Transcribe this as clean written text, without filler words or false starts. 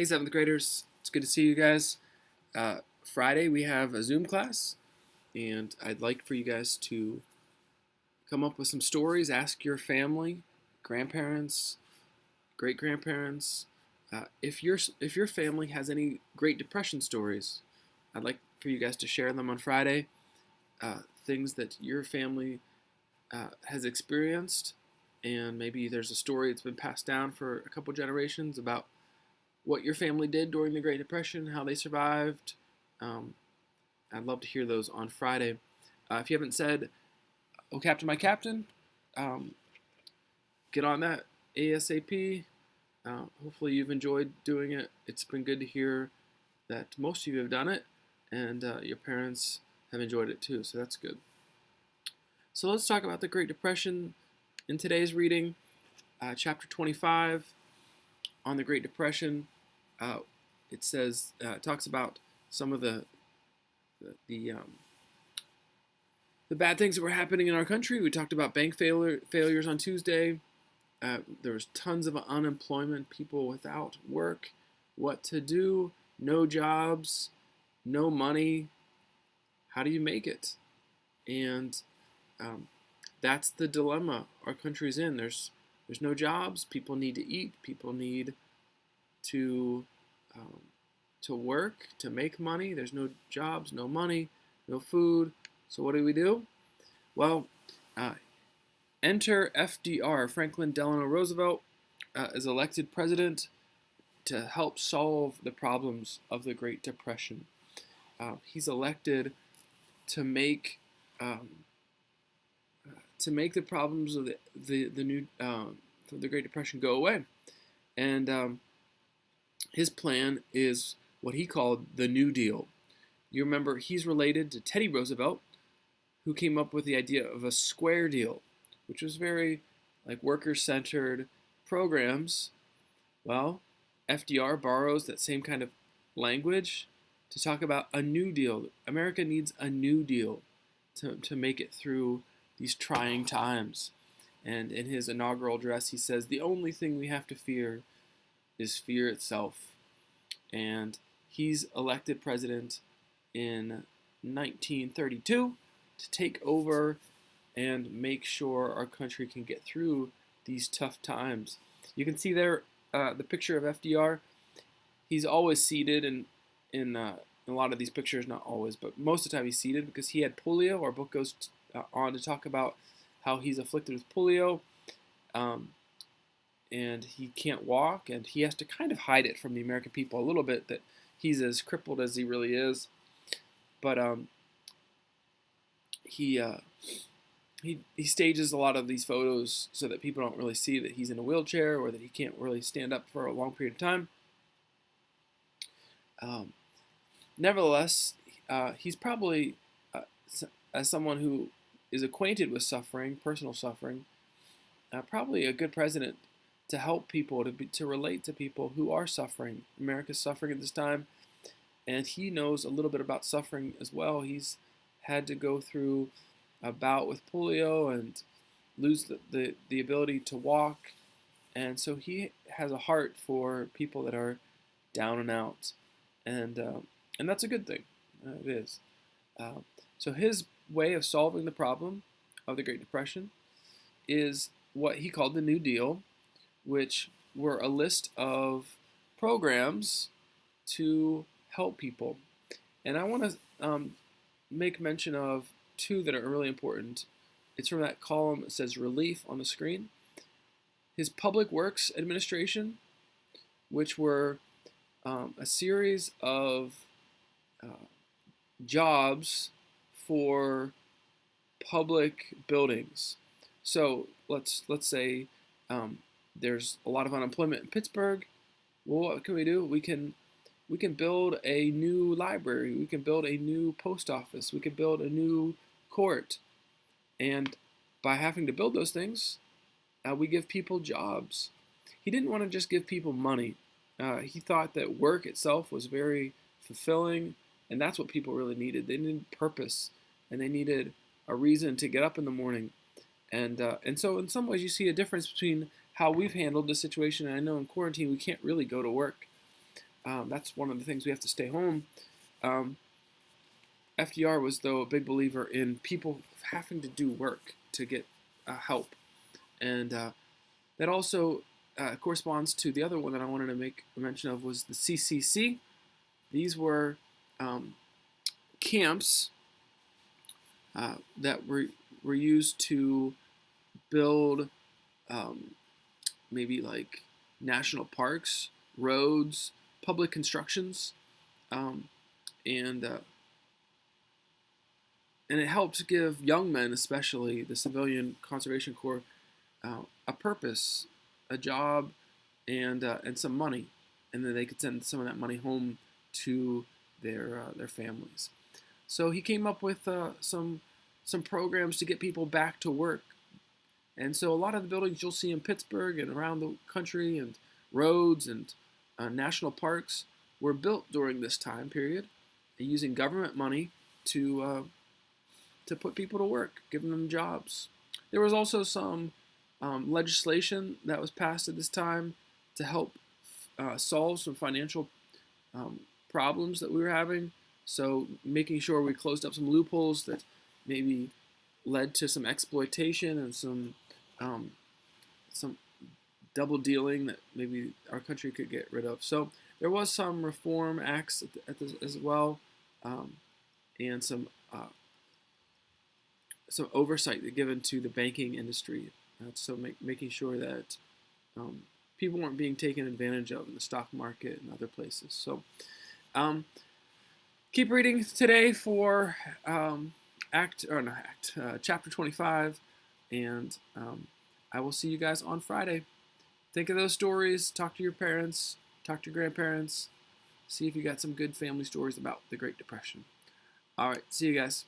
Hey, seventh graders. It's good to see you guys. Friday, we have a Zoom class, and I'd like for you guys to come up with some stories. Ask your family, grandparents, great grandparents, if your family has any Great Depression stories. I'd like for you guys to share them on Friday. Things that your family has experienced, and maybe there's a story that's been passed down for a couple generations about what your family did during the Great Depression, how they survived. Um, I'd love to hear those on Friday. If you haven't said, "Oh, Captain, my Captain," um, get on that ASAP. Hopefully, you've enjoyed doing it. It's been good to hear that most of you have done it, and your parents have enjoyed it too, so that's good. So let's talk about the Great Depression in today's reading, chapter 25 on the Great Depression. Uh, it talks about some of the the bad things that were happening in our country. We talked about bank failures on Tuesday. There was tons of unemployment, people without work, what to do, no jobs, no money. How do you make it? And um, that's the dilemma our country's in. There's no jobs. People need to eat. People need to um, to work to make money. There's no jobs, no money, no food. So what do? Well, uh, enter FDR, Franklin Delano Roosevelt, is elected president to help solve the problems of the Great Depression. He's elected to make um, the problems of the Great Depression go away, and his plan is what he called the New Deal. You remember he's related to Teddy Roosevelt, who came up with the idea of a square deal, which was very like worker-centered programs. Well, FDR borrows that same kind of language to talk about a new deal. America needs a new deal to make it through these trying times. And in his inaugural address, he says, the only thing we have to fear is fear itself. And he's elected president in 1932 to take over and make sure our country can get through these tough times. You can see there the picture of FDR. He's always seated in a lot of these pictures, not always, but most of the time he's seated because he had polio. Our book goes on to talk about how he's afflicted with polio. And he can't walk, and he has to kind of hide it from the American people a little bit that he's as crippled as he really is. But he stages a lot of these photos so that people don't really see that he's in a wheelchair or that he can't really stand up for a long period of time. Nevertheless, he's probably, as someone who is acquainted with suffering, personal suffering, probably a good president to help people, to relate to people who are suffering. America's suffering at this time, and he knows a little bit about suffering as well. He's had to go through a bout with polio and lose the ability to walk, and so he has a heart for people that are down and out, and that's a good thing. It is. So his way of solving the problem of the Great Depression is what he called the New Deal, which were a list of programs to help people. And I want to make mention of two that are really important. It's from that column that says relief on the screen. His Public Works Administration, which were a series of jobs for public buildings. So let's say there's a lot of unemployment in Pittsburgh. Well, what can we do? We can build a new library. We can build a new post office. We can build a new court. And by having to build those things, we give people jobs. He didn't want to just give people money. He thought that work itself was very fulfilling, and that's what people really needed. They needed purpose, and they needed a reason to get up in the morning. And so in some ways you see a difference between how we've handled the situation. And I know in quarantine we can't really go to work. That's one of the things we have to stay home. Um, FDR was, though, a big believer in people having to do work to get help. And that also corresponds to the other one that I wanted to make a mention of was the CCC. These were um, camps that were used to build maybe like national parks, roads, public constructions, um, and and it helped give young men, especially the Civilian Conservation Corps, a purpose, a job, and some money, and then they could send some of that money home to their families. So he came up with some programs to get people back to work. And so a lot of the buildings you'll see in Pittsburgh and around the country and roads and national parks were built during this time period using government money to put people to work, giving them jobs. There was also some legislation that was passed at this time to help solve some financial um, problems that we were having. So making sure we closed up some loopholes that maybe led to some exploitation and um, some double dealing that maybe our country could get rid of. So there was some reform acts as well, um, and some oversight given to the banking industry. So making sure that um, people weren't being taken advantage of in the stock market and other places. So um, keep reading today for chapter 25, and I will see you guys on Friday. Think of those stories. Talk to your parents. Talk to your grandparents. See if you got some good family stories about the Great Depression. All right, see you guys.